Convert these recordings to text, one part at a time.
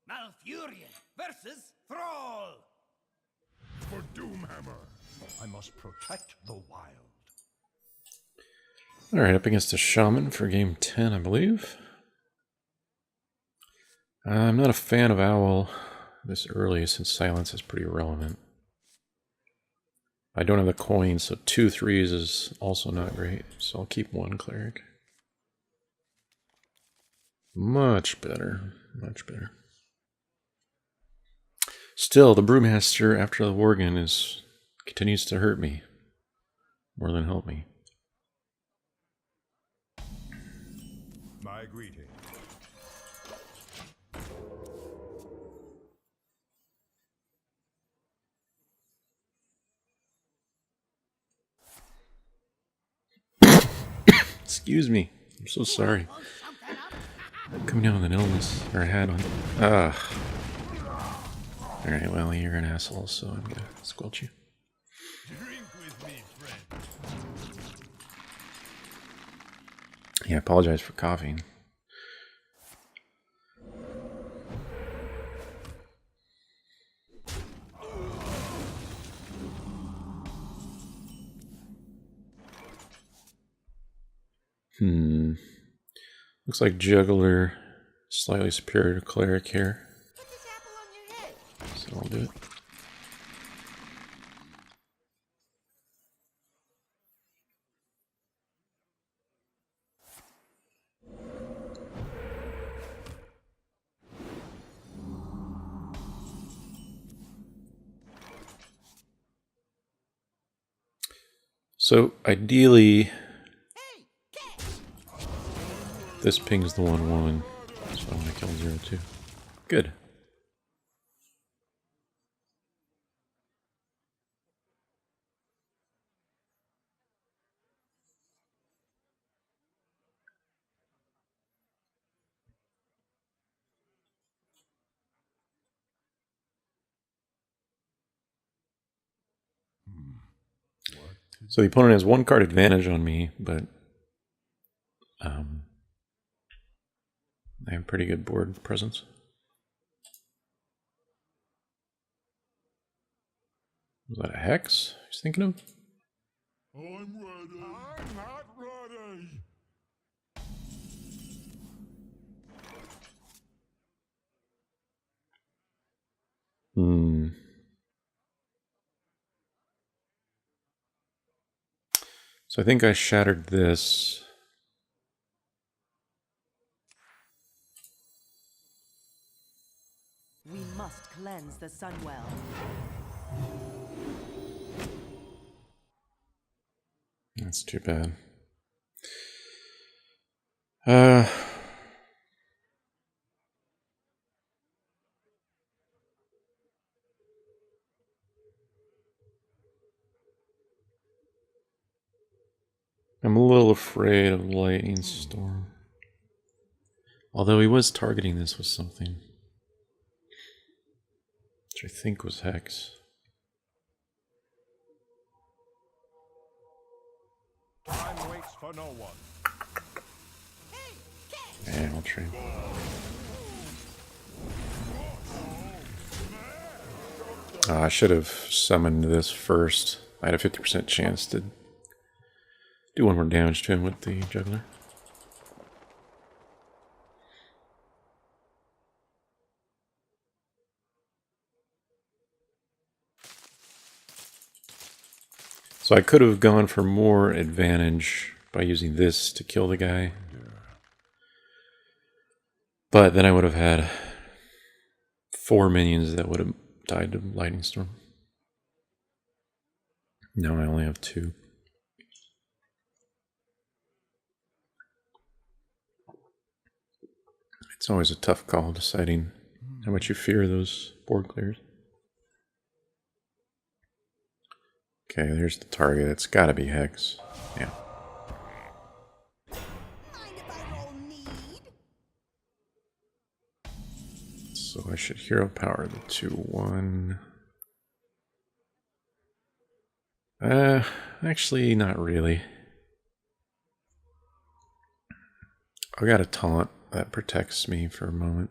Malfurion versus Thrall. For Doomhammer, I must protect the wild. Alright, up against a Shaman for game 10, I believe. I'm not a fan of Owl this early, since Silence is pretty irrelevant. I don't have the coin, so 2 3s is also not great, so I'll keep 1 Cleric. Much better, much better. Still, the Brewmaster after the Worgen continues to hurt me more than help me. My greeting. Excuse me. I'm so sorry. I'm coming down with an illness, or a hat on. Ugh. Alright, well, you're an asshole, so I'm gonna squelch you. Drink with me, friend. Yeah, I apologize for coughing. Looks like Juggler slightly superior to Cleric here. Put this apple on your head. So I'll do it. So ideally, this pings the 1/1, so I'm gonna kill 0/2. Good. So the opponent has 1 card advantage on me, but I have pretty good board presence. Was that a Hex he's thinking of? I'm ready. I'm not ready. So I think I shattered this. We must cleanse the Sunwell. That's too bad. I'm a little afraid of Lightning Storm. Although he was targeting this with something, which I think was Hex. Time waits for no one. Yeah, I'll trade. I should have summoned this first. I had a 50% chance to do 1 more damage to him with the Juggler. So I could have gone for more advantage by using this to kill the guy. But then I would have had 4 minions that would have died to Lightning Storm. Now I only have 2. It's always a tough call deciding how much you fear those board clears. Okay, there's the target. It's gotta be Hex. Yeah. So I should hero power the 2/1. Actually, not really. I got a taunt that protects me for a moment.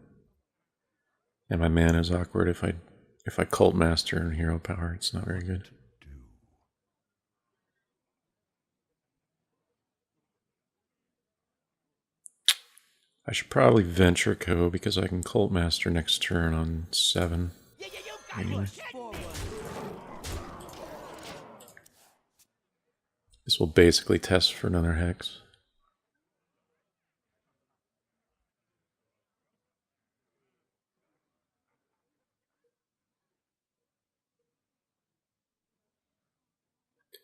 And my mana is awkward if I cult master and hero power, it's not very good. I should probably venture co because I can cult master next turn on 7. Anyway. This will basically test for another hex.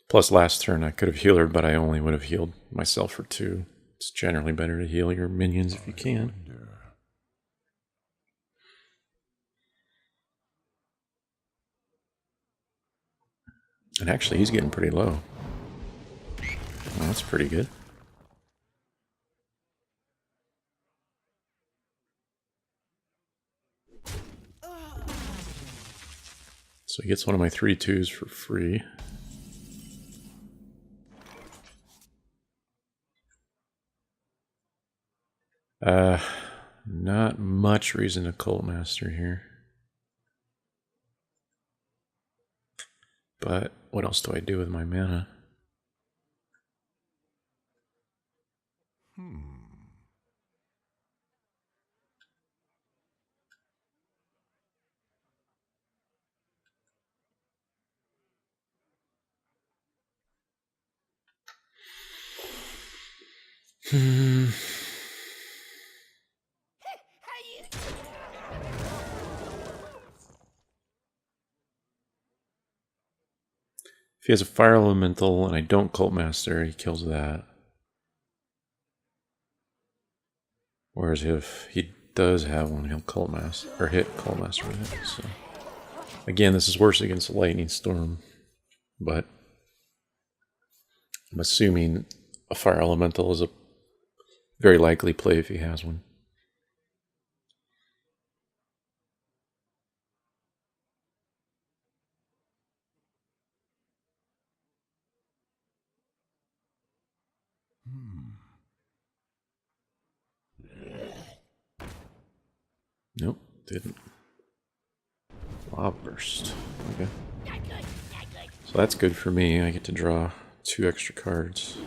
Plus last turn I could have healed, but I only would have healed myself for 2. It's generally better to heal your minions if you can. And actually he's getting pretty low. Well, that's pretty good. So he gets one of my 3/2s for free. Not much reason to cult master here. But what else do I do with my mana? If he has a fire elemental and I don't cult master, he kills that. Whereas if he does have one, he'll cult master or hit cult master with it. So again, this is worse against a lightning storm, but I'm assuming a fire elemental is a very likely play if he has one. Nope, didn't. Lava burst. Okay. So that's good for me. I get to draw 2 extra cards.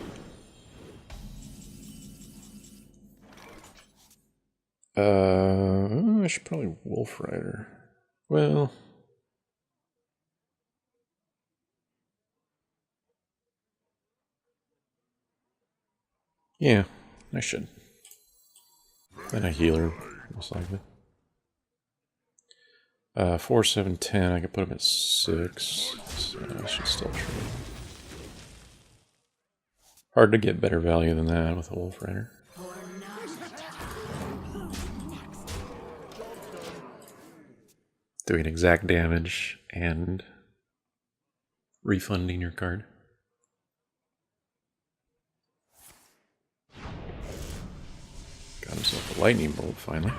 I should probably Wolf Rider. Well, yeah, I should. Then I heal her, most likely. 4, 7, 10. I could put him at 6. So I should still trade. Hard to get better value than that with a Wolf Rider. Doing exact damage and refunding your card. Got himself a lightning bolt finally.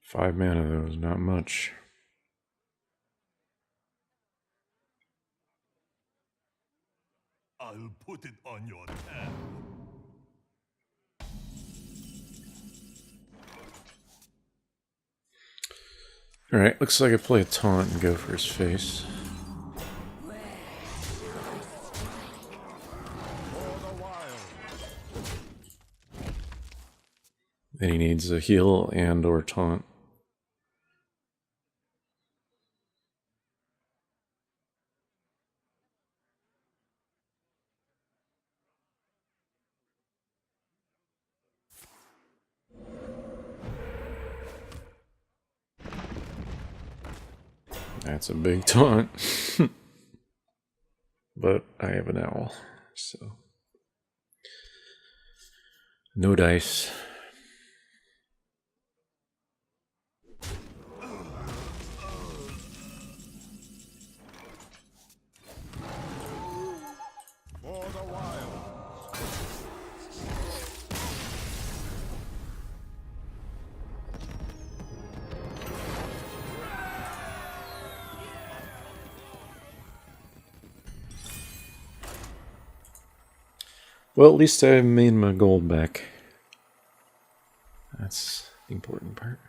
5 mana though is not much. I'll put it on your tab. Alright, looks like I play a taunt and go for his face. Then he needs a heal and or taunt. That's a big taunt. But I have an owl, so no dice. Well, at least I made my gold back. That's the important part.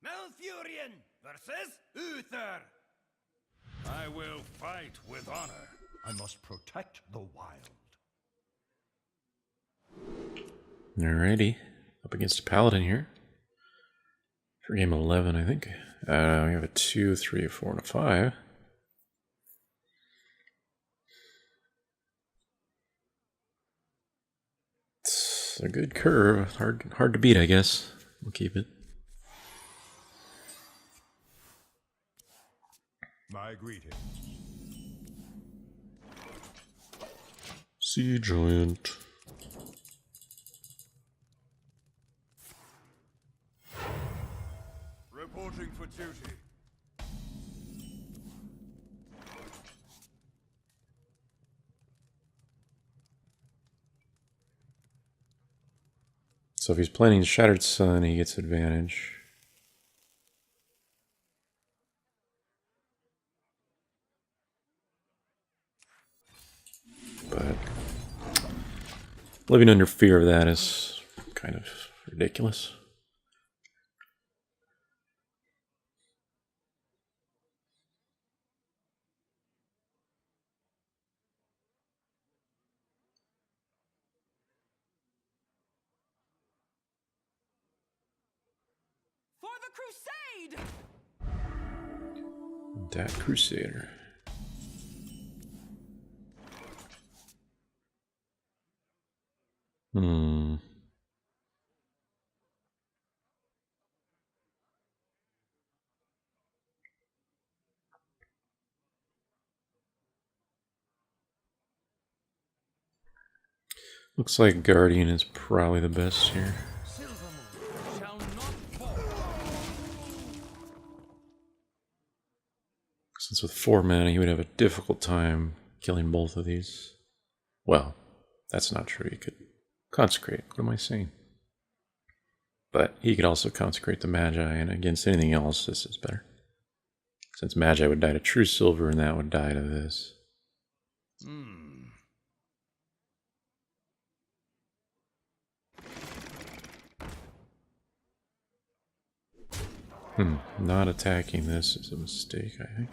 Malfurion versus Uther. I will fight with honor. I must protect the wild. Alrighty. Up against a paladin here. For game 11, I think. We have a 2, 3, a 4, and a 5. It's a good curve. Hard to beat, I guess. We'll keep it. My greetings. Sea Giant. Reporting for duty. So if he's planning Shattered Sun, he gets advantage. But living under fear of that is kind of ridiculous. For the crusade! That Crusader. Looks like Guardian is probably the best here. Silvermoon shall not fall. Since with 4 mana, he would have a difficult time killing both of these. Well, that's not true. He could consecrate. What am I saying? But he could also consecrate the Magi, and against anything else, this is better. Since Magi would die to True Silver, and that would die to this. Not attacking this is a mistake, I think.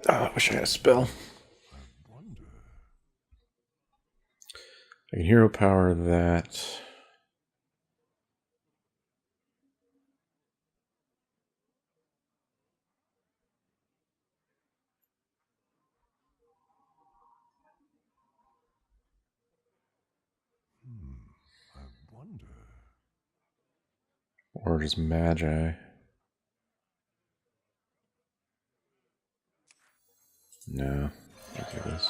I wish I had a spell. I can hero power that. I wonder. Or just Magi. No. I'll do this.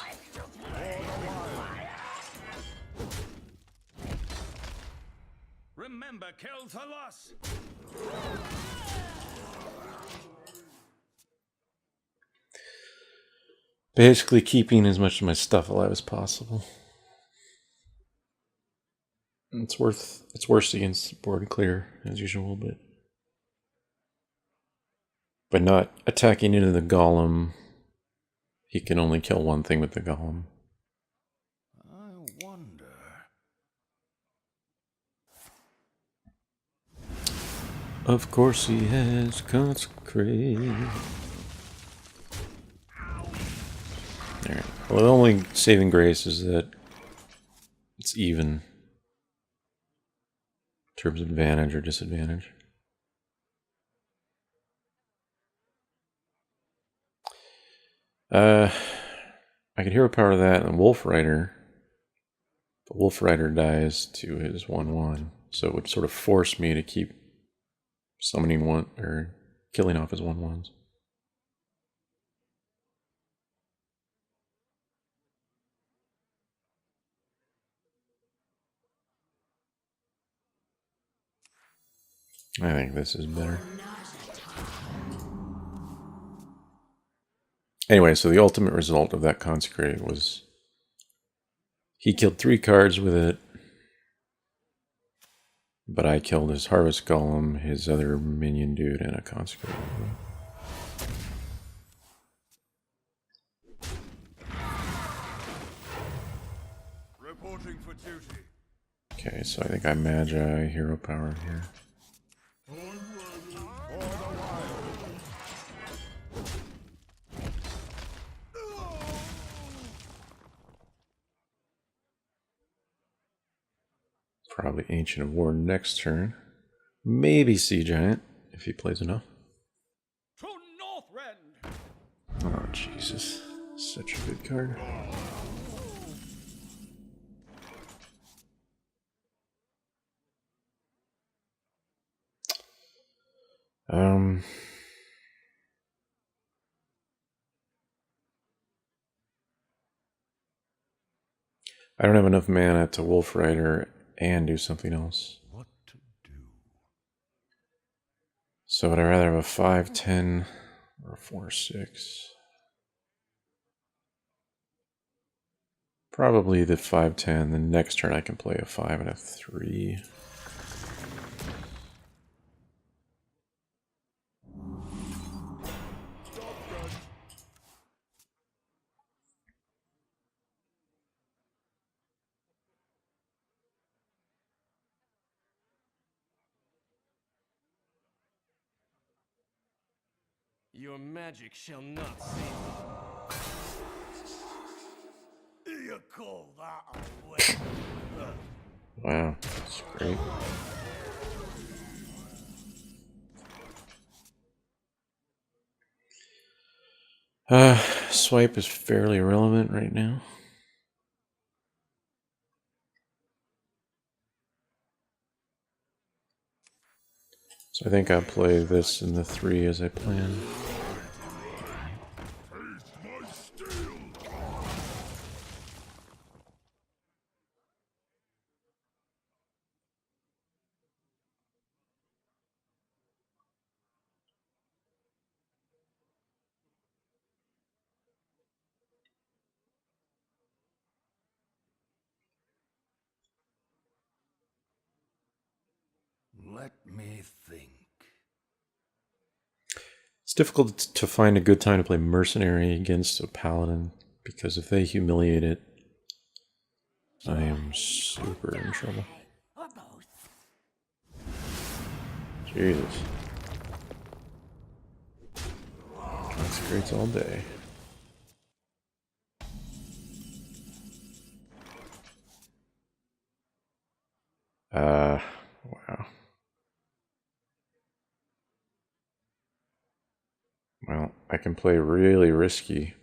Remember Kel'Thalas. Basically keeping as much of my stuff alive as possible. It's worse against board clear as usual, but not attacking into the golem. He can only kill one thing with the golem. I wonder. Of course he has consecrate. Alright. Well, the only saving grace is that it's even in terms of advantage or disadvantage. I could hero power that and Wolf Rider. But Wolf Rider dies to his 1/1, so it would sort of force me to keep summoning one or killing off his 1/1s. I think this is better. Anyway, so the ultimate result of that Consecrate was he killed 3 cards with it, but I killed his Harvest Golem, his other minion dude, and a Consecrate. Reporting for duty. Okay, so I think I Magi hero power here. Probably Ancient of War next turn. Maybe Sea Giant, if he plays enough. To Northrend. Oh, Jesus. Such a good card. I don't have enough mana to Wolf Rider and do something else. What to do? So would I rather have a 5/10 or a 4/6? Probably the 5/10. The next turn I can play a 5 and a 3. Your magic shall not save me. You call that a weapon? Wow, that's great. Swipe is fairly irrelevant right now. So I think I'll play this in the 3 as I planned. Let me think. It's difficult to find a good time to play Mercenary against a Paladin, because if they humiliate it, I am super in trouble. Or both. Jesus. Consecrates all day. Wow. Well, I can play really risky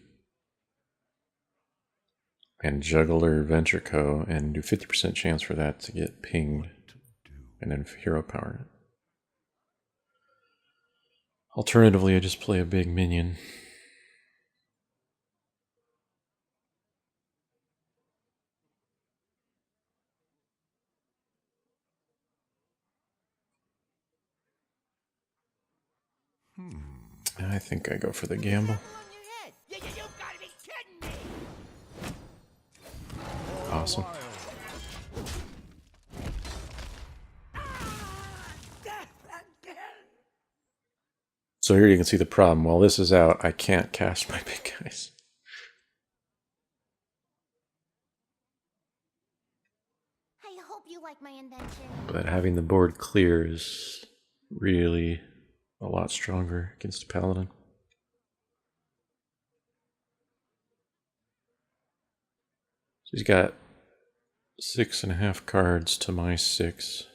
and Juggler Venture Co. and do 50% chance for that to get pinged and then hero power it. Alternatively, I just play a big minion. I think I go for the gamble. Awesome. So here you can see the problem. While this is out, I can't cast my big guys. I hope you like my invention. But having the board clear is really a lot stronger against a Paladin. So he's got 6.5 cards to my 6.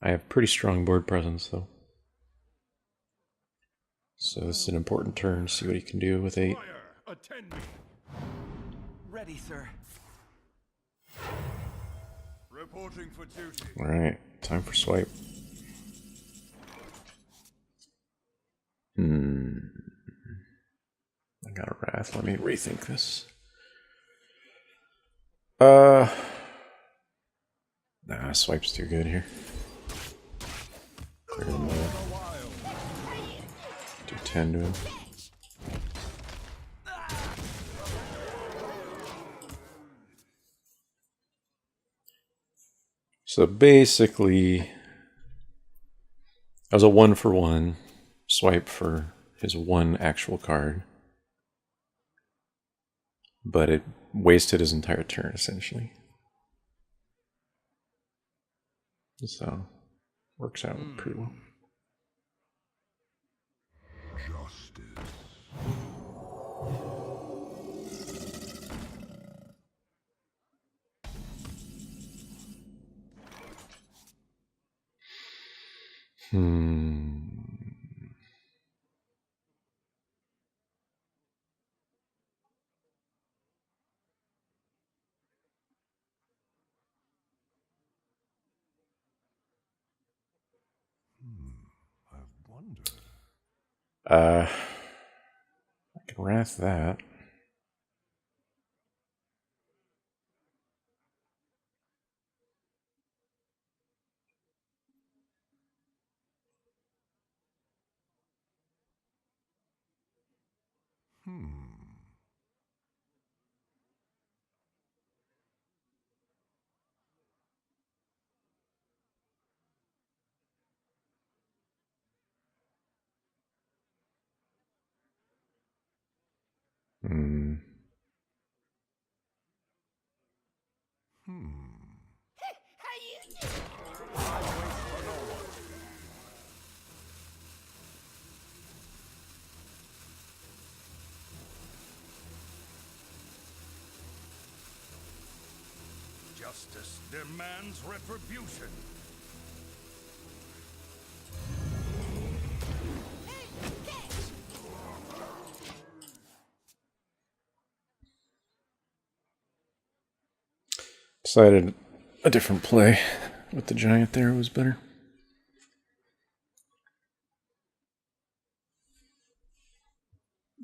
I have pretty strong board presence though. So this is an important turn to see what he can do with 8. Attend me. Ready, sir. Reporting for duty. Alright, time for swipe. I got a Wrath. Let me rethink this. Nah, swipe's too good here. Clear him away. Do 10 to him. So basically, that was a 1-for-1 swipe for his one actual card. But it wasted his entire turn, essentially. So, works out pretty well. Justice. I wonder. I can wrath that. Justice demands retribution. Decided a different play with the giant there was better.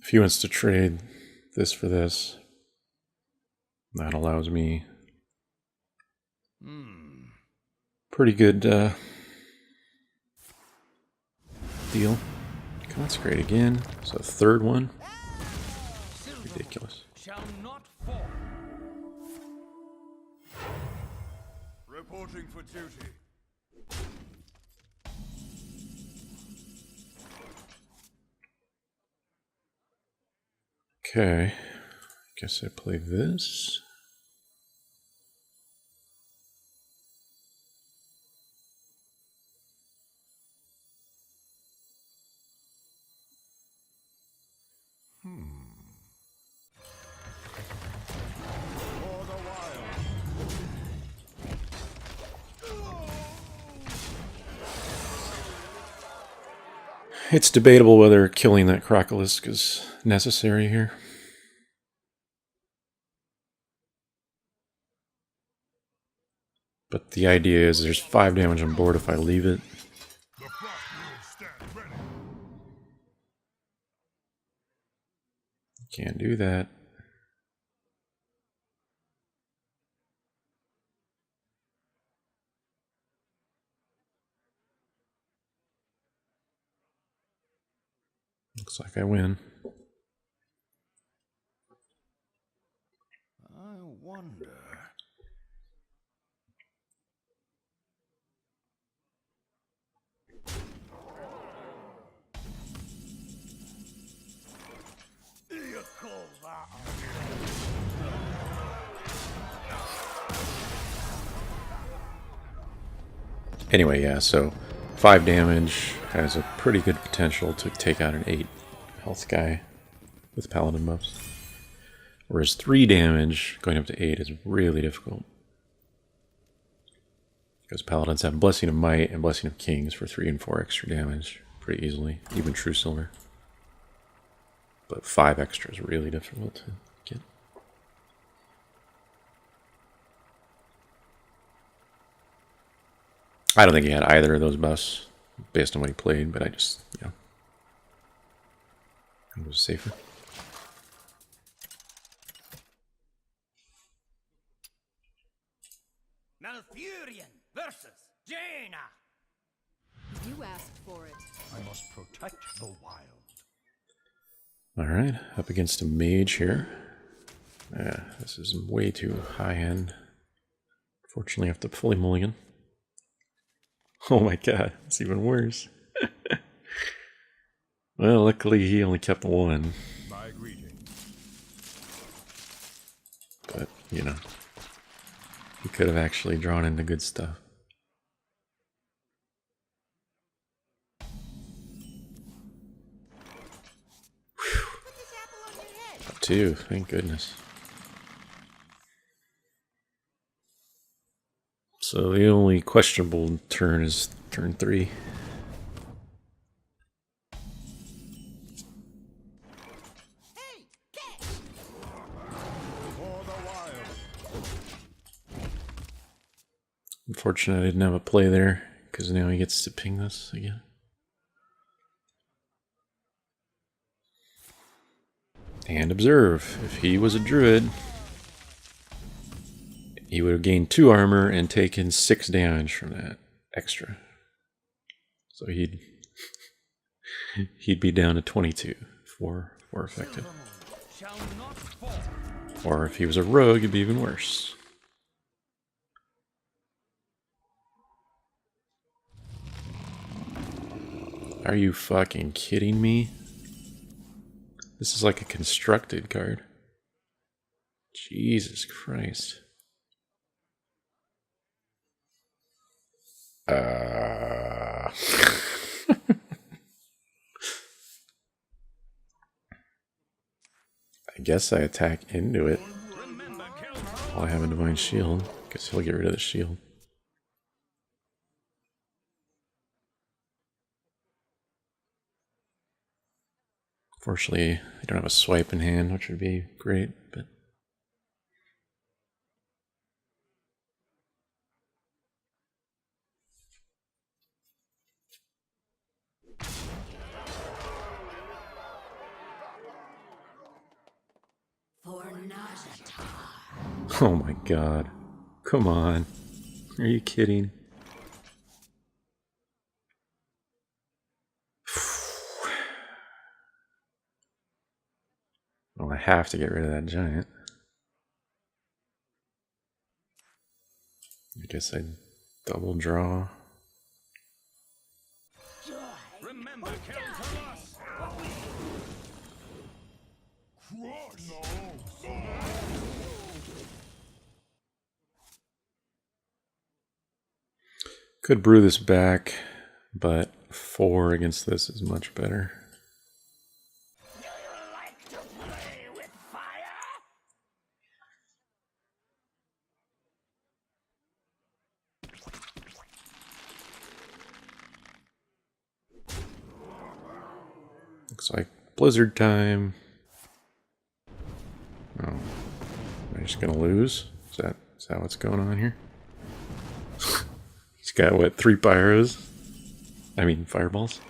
If he wants to trade this for this, that allows me pretty good deal. Consecrate again. So third one. Ridiculous. Shall not fall. Reporting for duty. Okay. Guess I play this. For the wild. It's debatable whether killing that Crocolisk is necessary here. But the idea is there's 5 damage on board if I leave it. The frost will stand ready. Can't do that. Looks like I win. I wonder. You call that? Anyway, yeah, so 5 damage has a pretty good potential to take out an 8 health guy with paladin buffs. Whereas 3 damage going up to 8 is really difficult. Because paladins have Blessing of Might and Blessing of Kings for 3 and 4 extra damage pretty easily, even True Silver. But 5 extra is really difficult to get. I don't think he had either of those buffs based on what he played, but I just, you know, it was safer. Malfurion versus Jaina. You You asked for it. I must protect the wild. Alright, up against a mage here. Yeah, this is way too high end. Fortunately, I have to fully mulligan. Oh my god, it's even worse. Well, luckily he only kept one. My greeting. But, you know, he could have actually drawn in the good stuff. Up two, thank goodness. So the only questionable turn is turn 3. Unfortunately, I didn't have a play there, because now he gets to ping this again. And observe, if he was a druid, he would have gained 2 armor and taken 6 damage from that extra. So he'd be down to 22 for effective. Or if he was a rogue, it'd be even worse. Are you fucking kidding me? This is like a constructed card. Jesus Christ. I guess I attack into it while I have a divine shield. Guess he'll get rid of the shield. Fortunately, I don't have a swipe in hand, which would be great, but oh my god. Come on. Are you kidding? Well, I have to get rid of that giant. I guess I double draw. Remember, Could brew this back, but 4 against this is much better. Looks like blizzard time. Oh, am I just gonna lose? Is that what's going on here? He's got what, 3 pyros? I mean fireballs.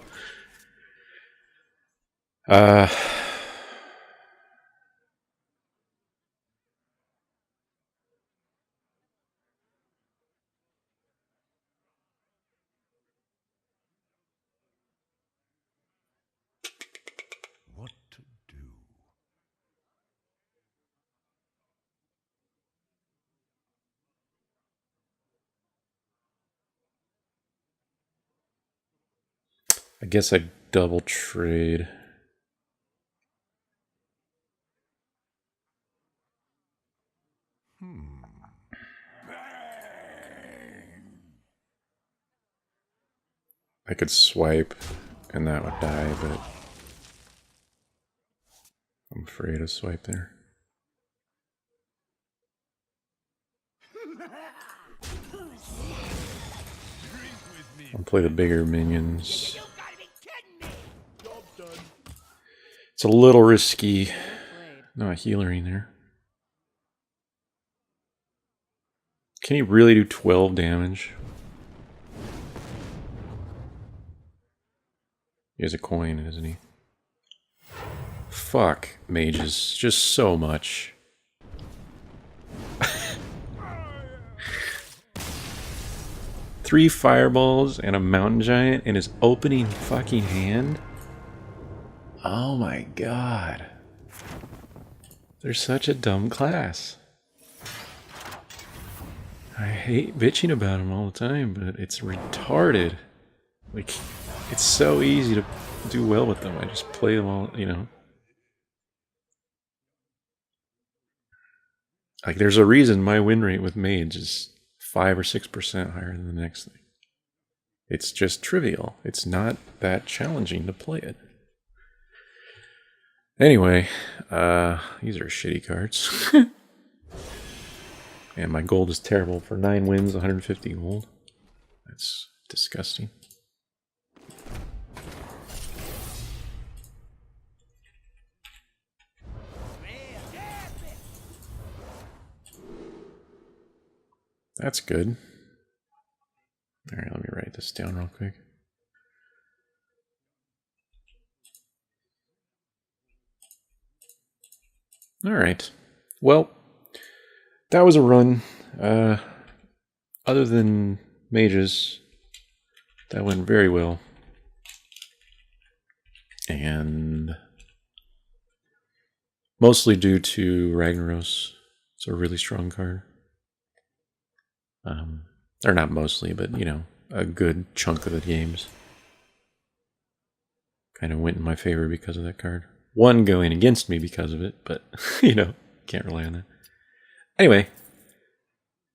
what to do? I guess I double trade. I could swipe and that would die, but I'm afraid of swipe there. I'll play the bigger minions. It's a little risky. No, a healer in there. Can he really do 12 damage? He has a coin, isn't he? Fuck mages. Just so much. 3 fireballs and a mountain giant in his opening fucking hand? Oh my god. They're such a dumb class. I hate bitching about them all the time, but it's retarded. Like, it's so easy to do well with them. I just play them all, you know. Like, there's a reason my win rate with mage is 5 or 6% higher than the next thing. It's just trivial. It's not that challenging to play it. Anyway, these are shitty cards. And my gold is terrible. For 9 wins, 150 gold. That's disgusting. That's good. Alright, let me write this down real quick. Alright. Well, that was a run. Other than mages, that went very well. And mostly due to Ragnaros. It's a really strong card. Or not mostly, but, you know, a good chunk of the games kind of went in my favor because of that card. One going against me because of it, but, you know, can't rely on that. Anyway,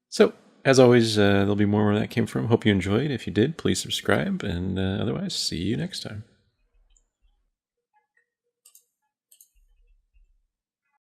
so, as always, there'll be more where that came from. Hope you enjoyed. If you did, please subscribe, and otherwise, see you next time.